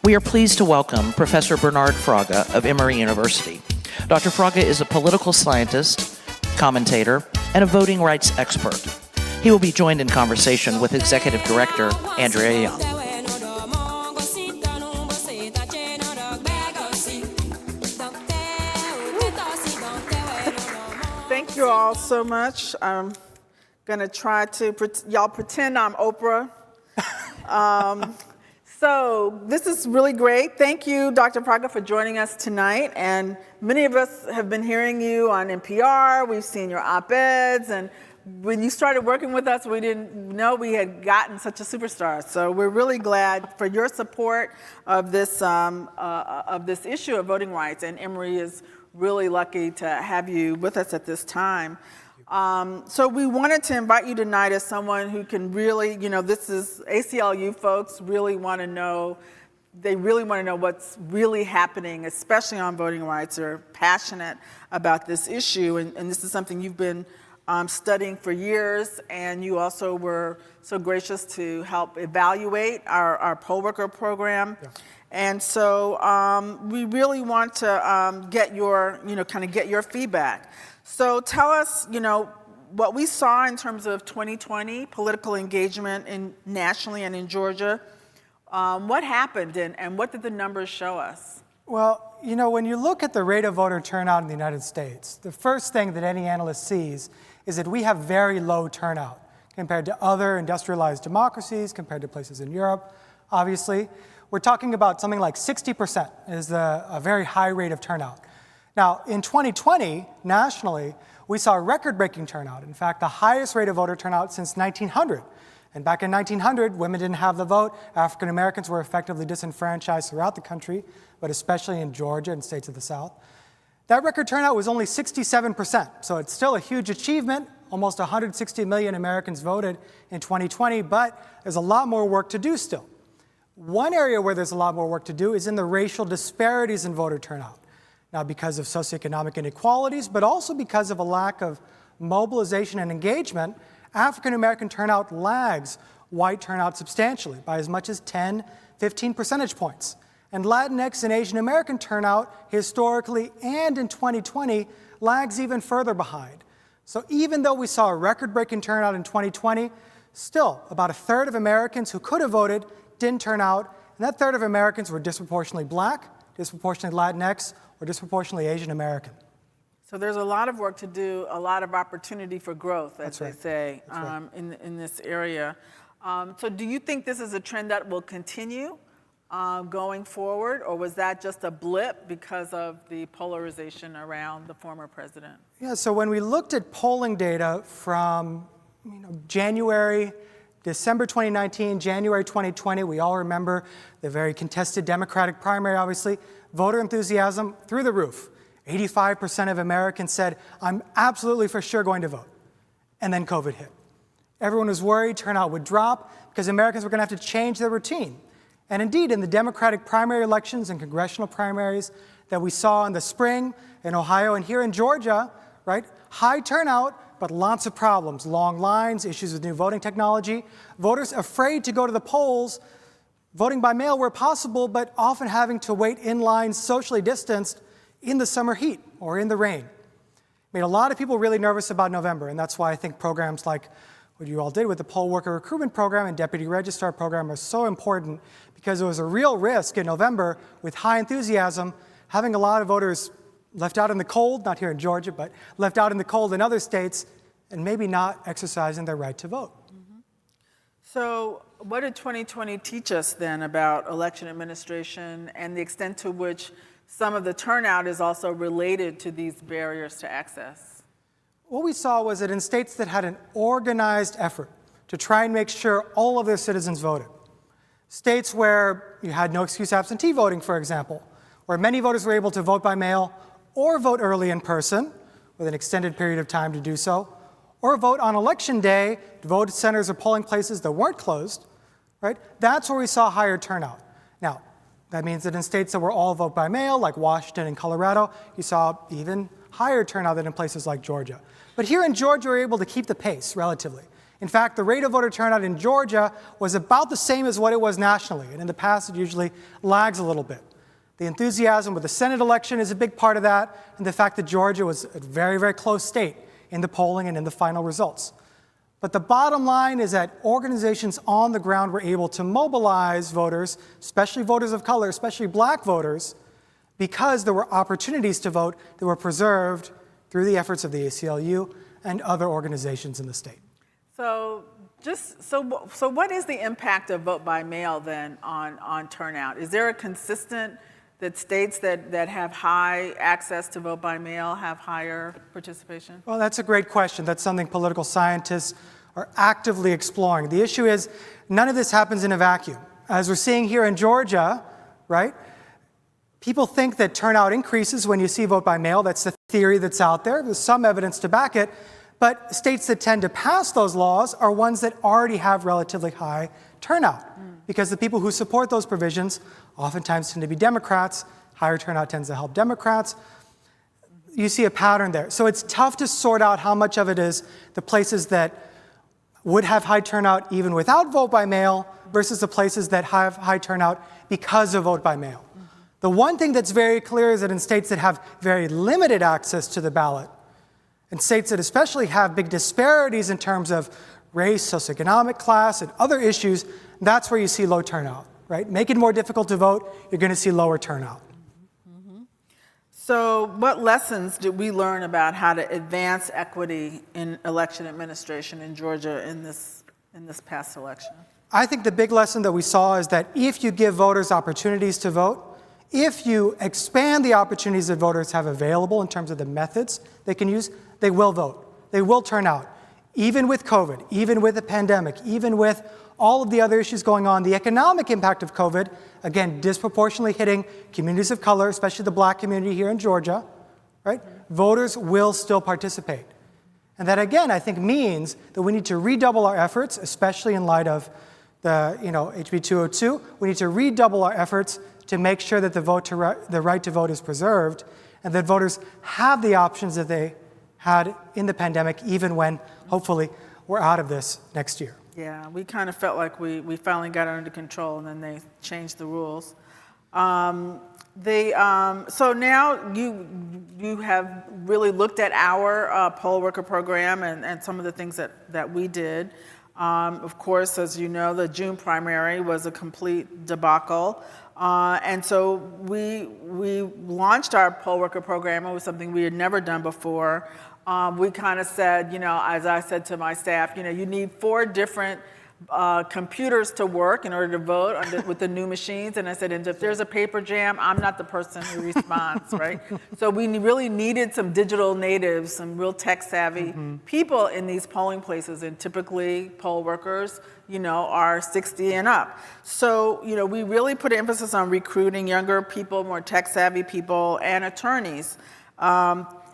We are pleased to welcome Professor Bernard Fraga of Emory University. Dr. Fraga is a political scientist, commentator, and a voting rights expert. He will be joined in conversation with Executive Director Andrea Young. Thank you all so much. I'm going to try to, y'all pretend I'm Oprah. So this is really great. Thank you, Dr. Fraga, for joining us tonight. And many of us have been hearing you on NPR. We've seen your op-eds. And when you started working with us, we didn't know we had gotten such a superstar. So we're really glad for your support of this issue of voting rights. And Emory is really lucky to have you with us at this time. So we wanted to invite you tonight as someone who can really, this is ACLU folks really want to know, they really want to know what's really happening, especially on voting rights. They're passionate about this issue, and this is something you've been studying for years, and you also were so gracious to help evaluate our poll worker program. Yeah. And so we really want to get your, get your feedback. So tell us, what we saw in terms of 2020 political engagement nationally and in Georgia. What happened and what did the numbers show us? Well, when you look at the rate of voter turnout in the United States, the first thing that any analyst sees is that we have very low turnout compared to other industrialized democracies, compared to places in Europe, obviously. We're talking about something like 60% is a very high rate of turnout. Now, in 2020, nationally, we saw a record-breaking turnout. In fact, the highest rate of voter turnout since 1900. And back in 1900, women didn't have the vote. African Americans were effectively disenfranchised throughout the country, but especially in Georgia and states of the South. That record turnout was only 67%, so it's still a huge achievement. Almost 160 million Americans voted in 2020, but there's a lot more work to do still. One area where there's a lot more work to do is in the racial disparities in voter turnout. Now, because of socioeconomic inequalities, but also because of a lack of mobilization and engagement, African American turnout lags white turnout substantially by as much as 10, 15 percentage points. And Latinx and Asian American turnout historically and in 2020 lags even further behind. So even though we saw a record-breaking turnout in 2020, still about a third of Americans who could have voted didn't turn out, and that third of Americans were disproportionately Black, disproportionately Latinx, or disproportionately Asian American. So there's a lot of work to do, a lot of opportunity for growth, as they say, in this area. So do you think this is a trend that will continue going forward, or was that just a blip because of the polarization around the former president? Yeah, so when we looked at polling data from December 2019, January 2020, we all remember the very contested Democratic primary, obviously. Voter enthusiasm through the roof. 85% of Americans said, I'm absolutely for sure going to vote. And then COVID hit. Everyone was worried turnout would drop because Americans were going to have to change their routine. And indeed, in the Democratic primary elections and congressional primaries that we saw in the spring in Ohio and here in Georgia, right, high turnout, but lots of problems, long lines, issues with new voting technology, voters afraid to go to the polls, voting by mail where possible, but often having to wait in line socially distanced in the summer heat or in the rain. Made a lot of people really nervous about November, and that's why I think programs like what you all did with the poll worker recruitment program and deputy registrar program are so important, because it was a real risk in November with high enthusiasm, having a lot of voters left out in the cold, not here in Georgia, but left out in the cold in other states, and maybe not exercising their right to vote. Mm-hmm. So what did 2020 teach us then about election administration and the extent to which some of the turnout is also related to these barriers to access? What we saw was that in states that had an organized effort to try and make sure all of their citizens voted, states where you had no excuse absentee voting, for example, where many voters were able to vote by mail or vote early in person with an extended period of time to do so, or vote on election day to vote at centers or polling places that weren't closed, right? That's where we saw higher turnout. Now, that means that in states that were all vote by mail, like Washington and Colorado, you saw even higher turnout than in places like Georgia. But here in Georgia, we were able to keep the pace relatively. In fact, the rate of voter turnout in Georgia was about the same as what it was nationally, and in the past it usually lags a little bit. The enthusiasm with the Senate election is a big part of that, and the fact that Georgia was a very, very close state in the polling and in the final results. But the bottom line is that organizations on the ground were able to mobilize voters, especially voters of color, especially black voters, because there were opportunities to vote that were preserved through the efforts of the ACLU and other organizations in the state. So what is the impact of vote by mail then on turnout? Is there a consistent that states that have high access to vote by mail have higher participation? Well, that's a great question. That's something political scientists are actively exploring. The issue is none of this happens in a vacuum. As we're seeing here in Georgia, right? People think that turnout increases when you see vote by mail. That's the theory that's out there. There's some evidence to back it. But states that tend to pass those laws are ones that already have relatively high turnout, because the people who support those provisions oftentimes tend to be Democrats. Higher turnout tends to help Democrats. You see a pattern there. So it's tough to sort out how much of it is the places that would have high turnout even without vote by mail versus the places that have high turnout because of vote by mail. The one thing that's very clear is that in states that have very limited access to the ballot, and states that especially have big disparities in terms of race, socioeconomic class, and other issues, that's where you see low turnout, right? Make it more difficult to vote, you're going to see lower turnout. So what lessons did we learn about how to advance equity in election administration in Georgia in this past election? I think the big lesson that we saw is that if you give voters opportunities to vote, if you expand the opportunities that voters have available in terms of the methods they can use, they will vote. They will turn out. Even with COVID, even with the pandemic, even with all of the other issues going on, the economic impact of COVID, again, disproportionately hitting communities of color, especially the black community here in Georgia, right? Voters will still participate. And that, again, I think means that we need to redouble our efforts, especially in light of the HB 202. We need to redouble our efforts to make sure that the right to vote is preserved and that voters have the options that they had in the pandemic, even when, hopefully, we're out of this next year. Yeah, we kind of felt like we finally got it under control, and then they changed the rules. So now you have really looked at our poll worker program and some of the things that we did. Of course, as you know, the June primary was a complete debacle. And so we launched our poll worker program. It was something we had never done before. We kind of said, as I said to my staff, you need 4 different computers to work in order to vote with the new machines. And I said, and if there's a paper jam, I'm not the person who responds, right? So we really needed some digital natives, some real tech-savvy people in these polling places. And typically, poll workers, are 60 and up. So, we really put emphasis on recruiting younger people, more tech-savvy people, and attorneys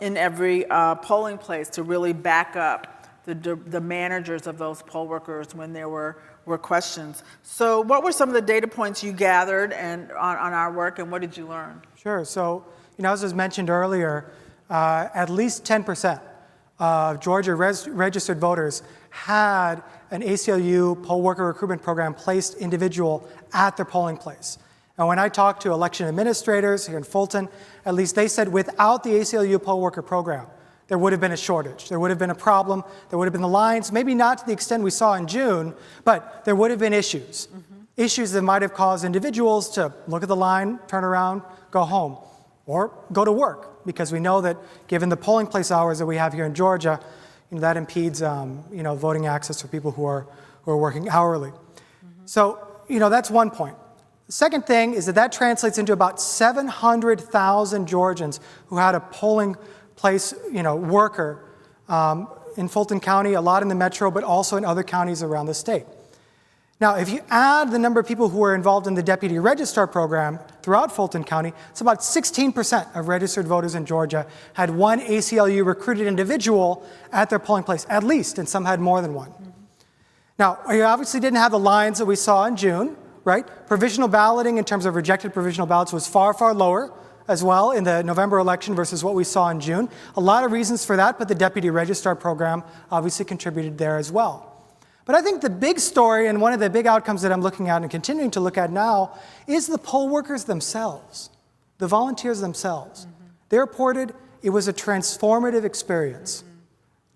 in every polling place to really back up the managers of those poll workers when there were questions. So what were some of the data points you gathered on our work, and what did you learn? Sure. So, as was mentioned earlier, at least 10% of Georgia registered voters had an ACLU poll worker recruitment program placed individual at their polling place. And when I talked to election administrators here in Fulton, at least they said without the ACLU poll worker program, there would have been a shortage. There would have been a problem. There would have been the lines, maybe not to the extent we saw in June, but there would have been issues. Issues that might have caused individuals to look at the line, turn around, go home, or go to work, because we know that given the polling place hours that we have here in Georgia, that impedes voting access for people who are working hourly. So that's one point. The second thing is that translates into about 700,000 Georgians who had a polling place, worker in Fulton County, a lot in the metro, but also in other counties around the state. Now, if you add the number of people who were involved in the deputy registrar program throughout Fulton County, it's about 16% of registered voters in Georgia had one ACLU recruited individual at their polling place, at least, and some had more than one. Now, we obviously didn't have the lines that we saw in June, right? Provisional balloting in terms of rejected provisional ballots was far, far lower as well in the November election versus what we saw in June. A lot of reasons for that, but the deputy registrar program obviously contributed there as well. But I think the big story, and one of the big outcomes that I'm looking at and continuing to look at now, is the poll workers themselves, the volunteers themselves. They reported it was a transformative experience.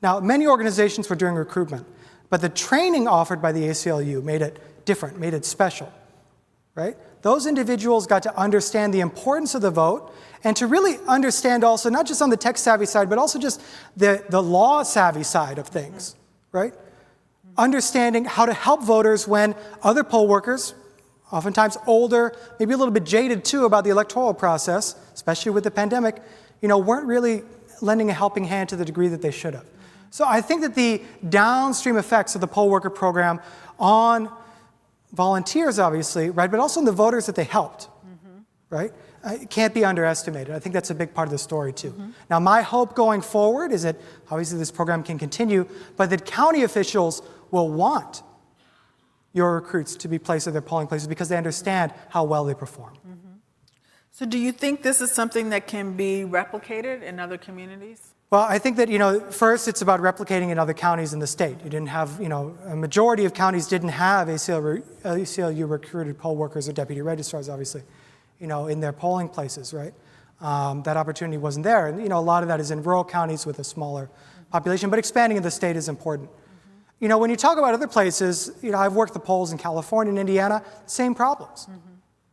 Now, many organizations were doing recruitment, but the training offered by the ACLU made it different, made it special, right? Those individuals got to understand the importance of the vote and to really understand also, not just on the tech-savvy side, but also just the law-savvy side of things, right? Understanding how to help voters when other poll workers, oftentimes older, maybe a little bit jaded too about the electoral process, especially with the pandemic, weren't really lending a helping hand to the degree that they should have. So I think that the downstream effects of the poll worker program on volunteers, obviously, right, but also on the voters that they helped, right, it can't be underestimated. I think that's a big part of the story, too. Now, my hope going forward is that, obviously, this program can continue, but that county officials will want your recruits to be placed at their polling places because they understand how well they perform. So do you think this is something that can be replicated in other communities? Well, I think that, first it's about replicating in other counties in the state. You didn't have, a majority of counties didn't have ACLU recruited poll workers or deputy registrars, obviously, in their polling places, right? That opportunity wasn't there. And, a lot of that is in rural counties with a smaller population, but expanding in the state is important. When you talk about other places, I've worked the polls in California and Indiana, same problems,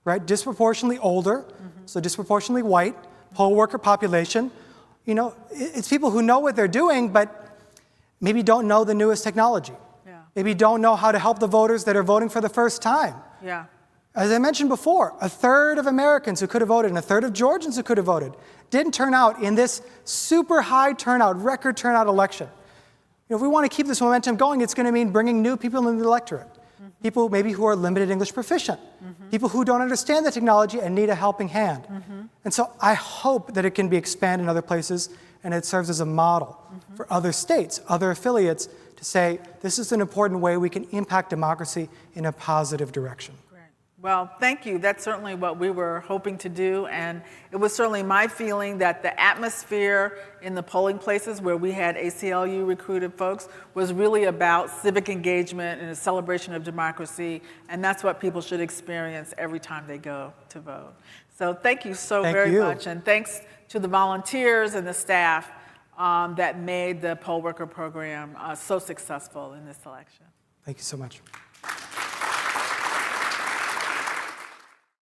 right? Disproportionately older, so disproportionately white, poll worker population. It's people who know what they're doing, but maybe don't know the newest technology. Yeah. Maybe don't know how to help the voters that are voting for the first time. Yeah. As I mentioned before, a third of Americans who could have voted and a third of Georgians who could have voted didn't turn out in this super high turnout, record turnout election. If we want to keep this momentum going, it's going to mean bringing new people into the electorate. People maybe who are limited English proficient, people who don't understand the technology and need a helping hand. And so I hope that it can be expanded in other places and it serves as a model for other states, other affiliates, to say this is an important way we can impact democracy in a positive direction. Well, thank you. That's certainly what we were hoping to do, and it was certainly my feeling that the atmosphere in the polling places where we had ACLU recruited folks was really about civic engagement and a celebration of democracy, and that's what people should experience every time they go to vote. So thank you so very much, and thanks to the volunteers and the staff that made the poll worker program so successful in this election. Thank you so much.